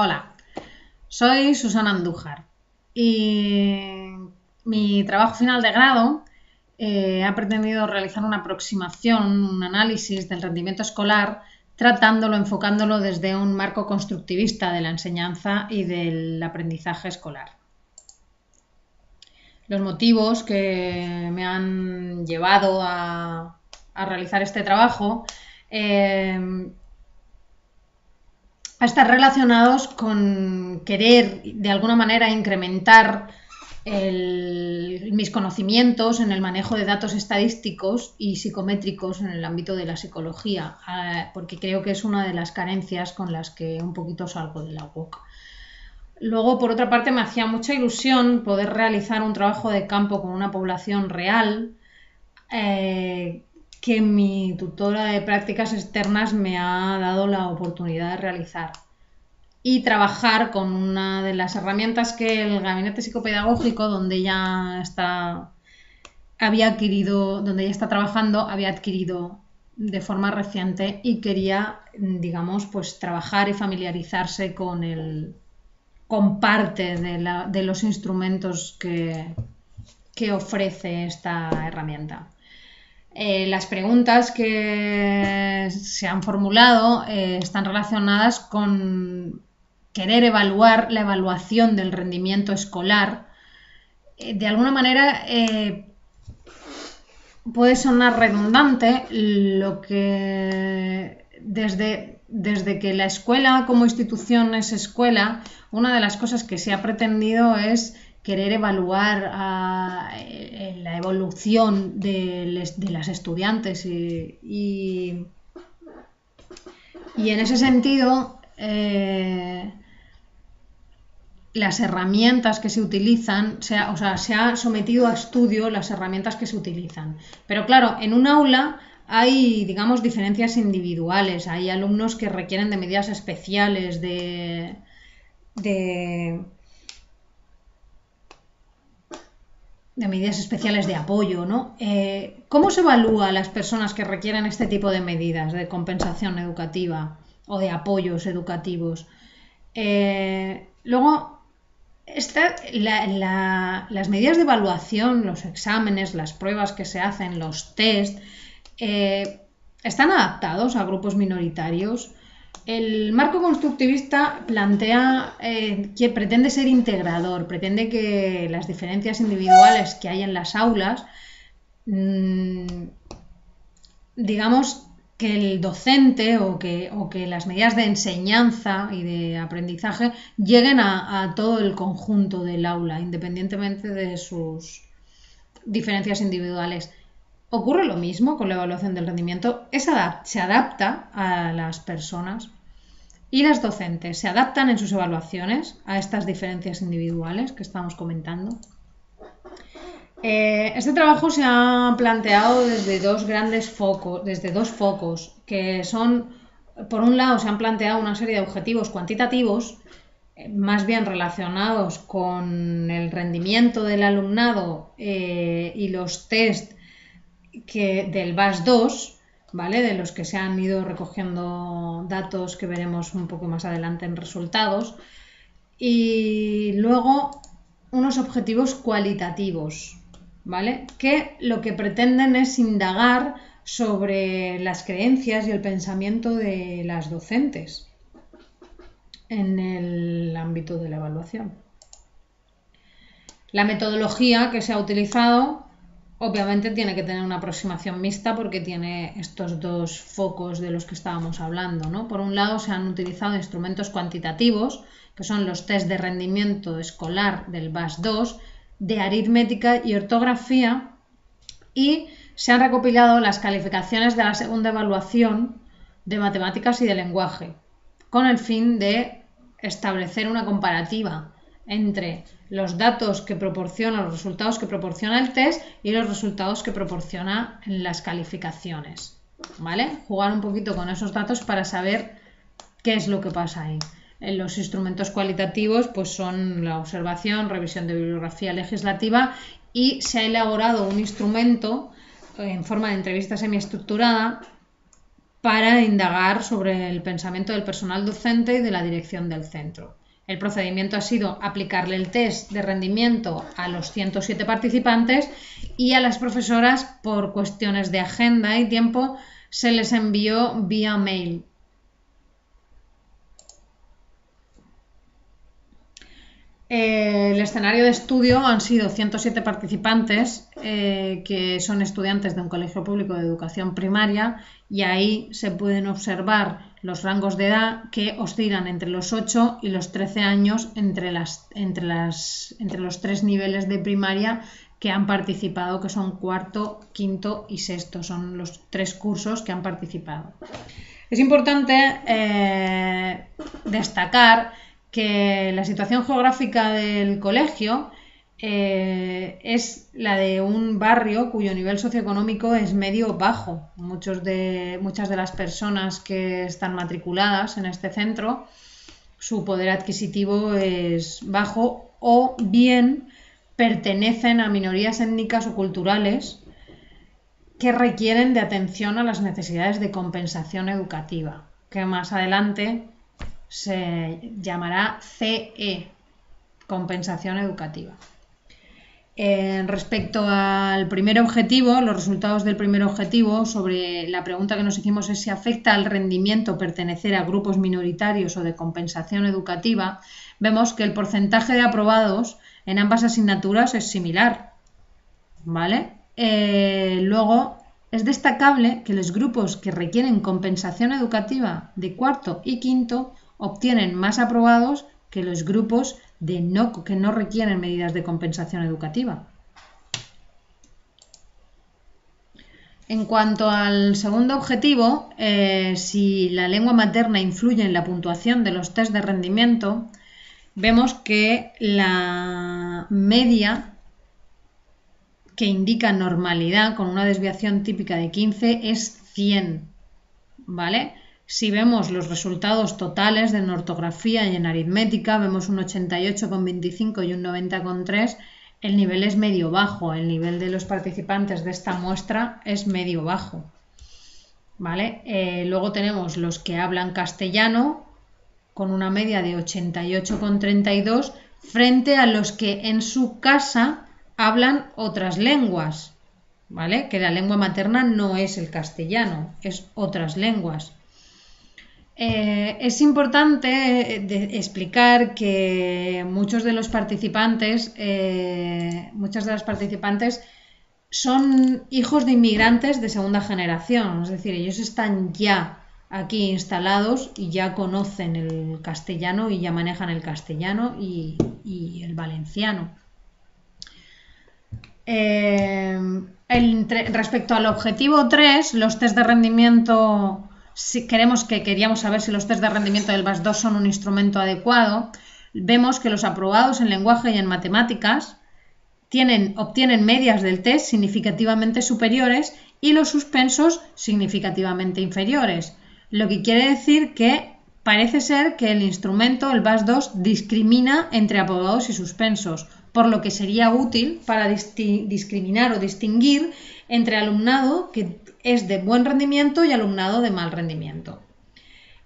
Hola, soy Susana Andújar y mi trabajo final de grado ha pretendido realizar una aproximación, un análisis del rendimiento escolar, tratándolo, enfocándolo desde un marco constructivista de la enseñanza y del aprendizaje escolar. Los motivos que me han llevado a realizar este trabajo estar relacionados con querer de alguna manera incrementar mis conocimientos en el manejo de datos estadísticos y psicométricos en el ámbito de la psicología, porque creo que es una de las carencias con las que un poquito salgo de la UOC. Luego, por otra parte, me hacía mucha ilusión poder realizar un trabajo de campo con una población real, que mi tutora de prácticas externas me ha dado la oportunidad de realizar y trabajar con una de las herramientas que el gabinete psicopedagógico donde ella está trabajando había adquirido de forma reciente y quería, digamos, pues trabajar y familiarizarse con parte de los instrumentos que ofrece esta herramienta. Las preguntas que se han formulado están relacionadas con querer evaluar la evaluación del rendimiento escolar. De alguna manera puede sonar redundante lo que desde que la escuela como institución es escuela, una de las cosas que se ha pretendido es querer evaluar la evolución de las estudiantes y en ese sentido las herramientas que se utilizan, se ha sometido a estudio las herramientas que se utilizan. Pero claro, en un aula hay, digamos, diferencias individuales. Hay alumnos que requieren de medidas especiales, de medidas especiales de apoyo, ¿no? ¿Cómo se evalúa a las personas que requieren este tipo de medidas de compensación educativa o de apoyos educativos? Luego, las medidas de evaluación, los exámenes, las pruebas que se hacen, los test, están adaptados a grupos minoritarios. El marco constructivista plantea que pretende ser integrador, pretende que las diferencias individuales que hay en las aulas, digamos, que el docente o que las medidas de enseñanza y de aprendizaje lleguen a todo el conjunto del aula, independientemente de sus diferencias individuales. Ocurre lo mismo con la evaluación del rendimiento, se adapta a las personas y las docentes se adaptan en sus evaluaciones a estas diferencias individuales que estamos comentando. Este trabajo se ha planteado desde dos focos, que son, por un lado, se han planteado una serie de objetivos cuantitativos, más bien relacionados con el rendimiento del alumnado y los test del BAS2, ¿vale? De los que se han ido recogiendo datos que veremos un poco más adelante en resultados. Y luego unos objetivos cualitativos, ¿vale? Que lo que pretenden es indagar sobre las creencias y el pensamiento de las docentes en el ámbito de la evaluación. La metodología que se ha utilizado obviamente tiene que tener una aproximación mixta porque tiene estos dos focos de los que estábamos hablando, ¿no? Por un lado se han utilizado instrumentos cuantitativos, que son los test de rendimiento escolar del BAS2, de aritmética y ortografía, y se han recopilado las calificaciones de la segunda evaluación de matemáticas y de lenguaje, con el fin de establecer una comparativa entre los datos que proporciona, los resultados que proporciona el test y los resultados que proporciona las calificaciones, ¿vale? Jugar un poquito con esos datos para saber qué es lo que pasa ahí. Los instrumentos cualitativos pues son la observación, revisión de bibliografía legislativa y se ha elaborado un instrumento en forma de entrevista semiestructurada para indagar sobre el pensamiento del personal docente y de la dirección del centro. El procedimiento ha sido aplicarle el test de rendimiento a los 107 participantes y a las profesoras, por cuestiones de agenda y tiempo, se les envió vía mail. El escenario de estudio han sido 107 participantes que son estudiantes de un colegio público de educación primaria, y ahí se pueden observar los rangos de edad que oscilan entre los 8 y los 13 años entre los tres niveles de primaria que han participado, que son cuarto, quinto y sexto. Son los tres cursos que han participado. Es importante destacar que la situación geográfica del colegio es la de un barrio cuyo nivel socioeconómico es medio-bajo. Muchas de las personas que están matriculadas en este centro, su poder adquisitivo es bajo, o bien pertenecen a minorías étnicas o culturales que requieren de atención a las necesidades de compensación educativa, que más adelante se llamará CE, compensación educativa. Respecto al primer objetivo, los resultados del primer objetivo, sobre la pregunta que nos hicimos es si afecta al rendimiento pertenecer a grupos minoritarios o de compensación educativa, vemos que el porcentaje de aprobados en ambas asignaturas es similar, ¿vale? Luego, es destacable que los grupos que requieren compensación educativa de cuarto y quinto obtienen más aprobados que los grupos que no requieren medidas de compensación educativa. En cuanto al segundo objetivo, si la lengua materna influye en la puntuación de los test de rendimiento, vemos que la media que indica normalidad con una desviación típica de 15 es 100, ¿vale? Si vemos los resultados totales en ortografía y en aritmética, vemos un 88,25 y un 90,3. El nivel es medio-bajo. El nivel de los participantes de esta muestra es medio-bajo, ¿vale? Luego tenemos los que hablan castellano con una media de 88,32 frente a los que en su casa hablan otras lenguas, ¿vale? Que la lengua materna no es el castellano, es otras lenguas. Es importante explicar que muchos de los participantes, muchas de las participantes son hijos de inmigrantes de segunda generación, es decir, ellos están ya aquí instalados y ya conocen el castellano y ya manejan el castellano y el valenciano. Respecto al objetivo 3, los test de rendimiento, queríamos saber si los test de rendimiento del BAS 2 son un instrumento adecuado. Vemos que los aprobados en lenguaje y en matemáticas obtienen medias del test significativamente superiores y los suspensos significativamente inferiores, lo que quiere decir que parece ser que el instrumento, el BAS 2, discrimina entre aprobados y suspensos, por lo que sería útil para discriminar o distinguir entre alumnado que es de buen rendimiento y alumnado de mal rendimiento.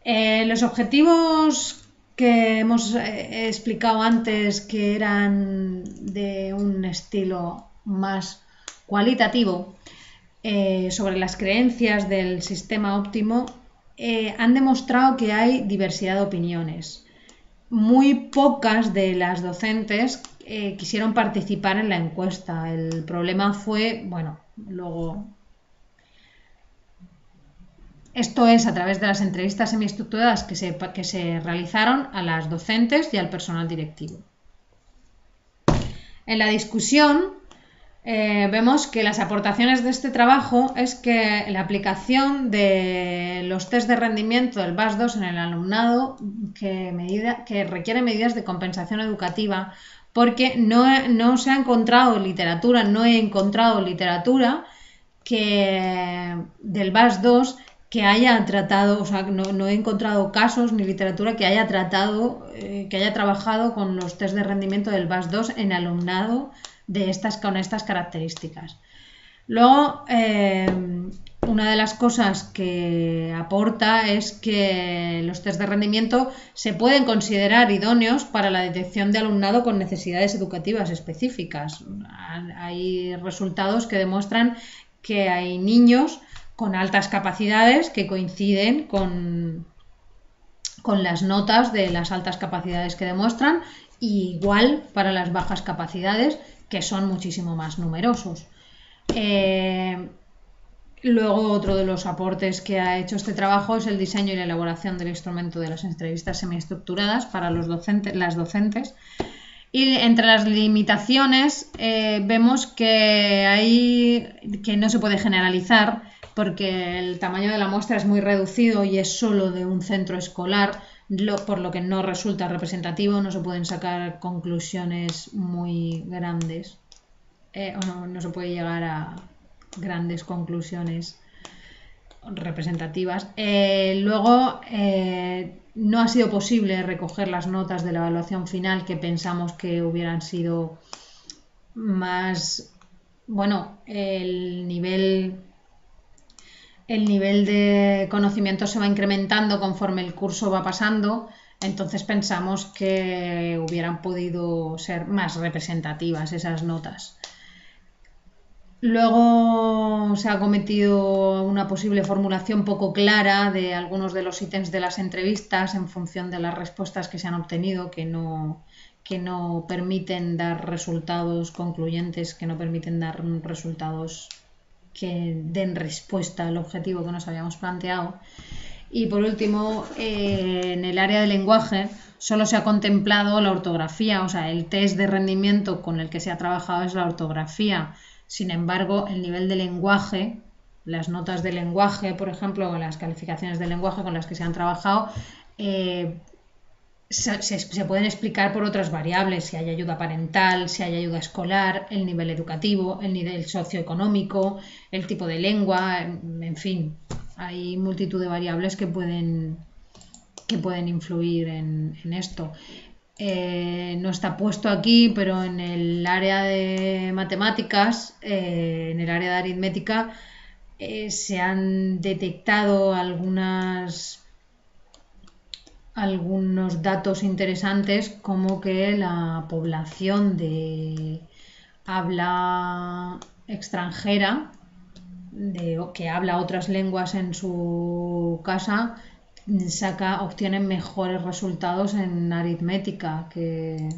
Los objetivos que hemos explicado antes, que eran de un estilo más cualitativo, sobre las creencias del sistema óptimo, han demostrado que hay diversidad de opiniones. Muy pocas de las docentes quisieron participar en la encuesta. El problema fue, luego... Esto es a través de las entrevistas semiestructuradas que se realizaron a las docentes y al personal directivo. En la discusión vemos que las aportaciones de este trabajo es que la aplicación de los test de rendimiento del BAS 2 en el alumnado que requiere medidas de compensación educativa, porque no se ha encontrado literatura, no he encontrado literatura del BAS 2 que haya tratado, o sea, no he encontrado casos ni literatura que haya tratado, que haya trabajado con los test de rendimiento del BAS 2 en alumnado con estas características. Luego, una de las cosas que aporta es que los test de rendimiento se pueden considerar idóneos para la detección de alumnado con necesidades educativas específicas. Hay resultados que demuestran que hay niños con altas capacidades que coinciden con las notas de las altas capacidades que demuestran, y igual para las bajas capacidades, que son muchísimo más numerosos. Luego, otro de los aportes que ha hecho este trabajo es el diseño y la elaboración del instrumento de las entrevistas semiestructuradas para las docentes. Y entre las limitaciones vemos que no se puede generalizar, porque el tamaño de la muestra es muy reducido y es solo de un centro escolar, por lo que no resulta representativo, no se pueden sacar conclusiones muy grandes, no se puede llegar a grandes conclusiones representativas. Luego, no ha sido posible recoger las notas de la evaluación final, que pensamos que hubieran sido más, bueno, el nivel de conocimiento se va incrementando conforme el curso va pasando, entonces pensamos que hubieran podido ser más representativas esas notas. Luego se ha cometido una posible formulación poco clara de algunos de los ítems de las entrevistas en función de las respuestas que se han obtenido, que no permiten dar resultados concluyentes, que no permiten dar resultados que den respuesta al objetivo que nos habíamos planteado. Y por último, en el área de lenguaje solo se ha contemplado la ortografía, o sea, el test de rendimiento con el que se ha trabajado es la ortografía. Sin embargo, el nivel de lenguaje, las notas de lenguaje, por ejemplo, o las calificaciones de lenguaje con las que se han trabajado, se pueden explicar por otras variables: si hay ayuda parental, si hay ayuda escolar, el nivel educativo, el nivel socioeconómico, el tipo de lengua, en fin, hay multitud de variables que pueden influir en esto. No está puesto aquí, pero en el área de matemáticas, en el área de aritmética, se han detectado algunos datos interesantes, como que la población de habla extranjera, que habla otras lenguas en su casa, obtienen mejores resultados en aritmética que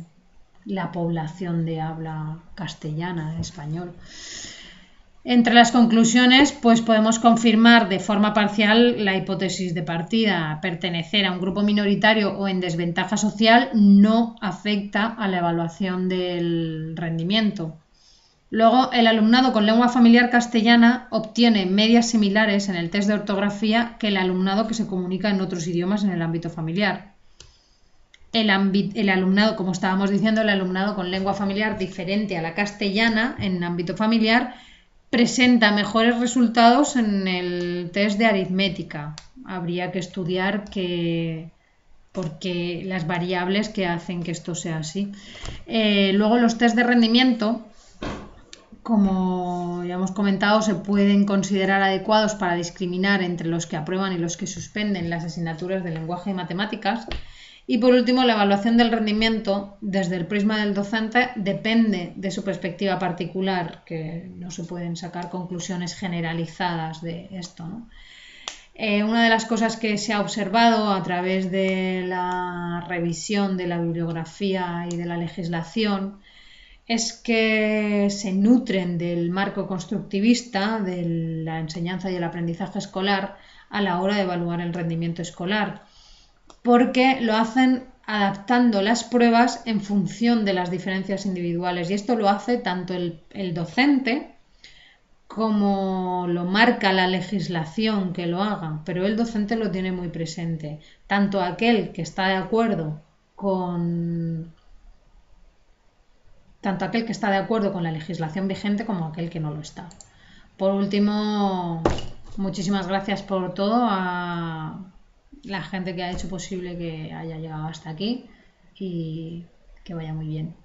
la población de habla castellana, español. Entre las conclusiones, pues podemos confirmar de forma parcial la hipótesis de partida: pertenecer a un grupo minoritario o en desventaja social no afecta a la evaluación del rendimiento. Luego, el alumnado con lengua familiar castellana obtiene medias similares en el test de ortografía que el alumnado que se comunica en otros idiomas en el ámbito familiar. El alumnado, como estábamos diciendo, el alumnado con lengua familiar diferente a la castellana en el ámbito familiar presenta mejores resultados en el test de aritmética. Habría que estudiar porque las variables que hacen que esto sea así. Luego, los test de rendimiento, como ya hemos comentado, se pueden considerar adecuados para discriminar entre los que aprueban y los que suspenden las asignaturas de lenguaje y matemáticas. Y por último, la evaluación del rendimiento desde el prisma del docente depende de su perspectiva particular, que no se pueden sacar conclusiones generalizadas de esto, ¿no? Una de las cosas que se ha observado a través de la revisión de la bibliografía y de la legislación es que se nutren del marco constructivista de la enseñanza y el aprendizaje escolar a la hora de evaluar el rendimiento escolar, porque lo hacen adaptando las pruebas en función de las diferencias individuales, y esto lo hace tanto el docente como lo marca la legislación que lo haga, pero el docente lo tiene muy presente, tanto aquel que está de acuerdo con la legislación vigente como aquel que no lo está. Por último, muchísimas gracias por todo a la gente que ha hecho posible que haya llegado hasta aquí, y que vaya muy bien.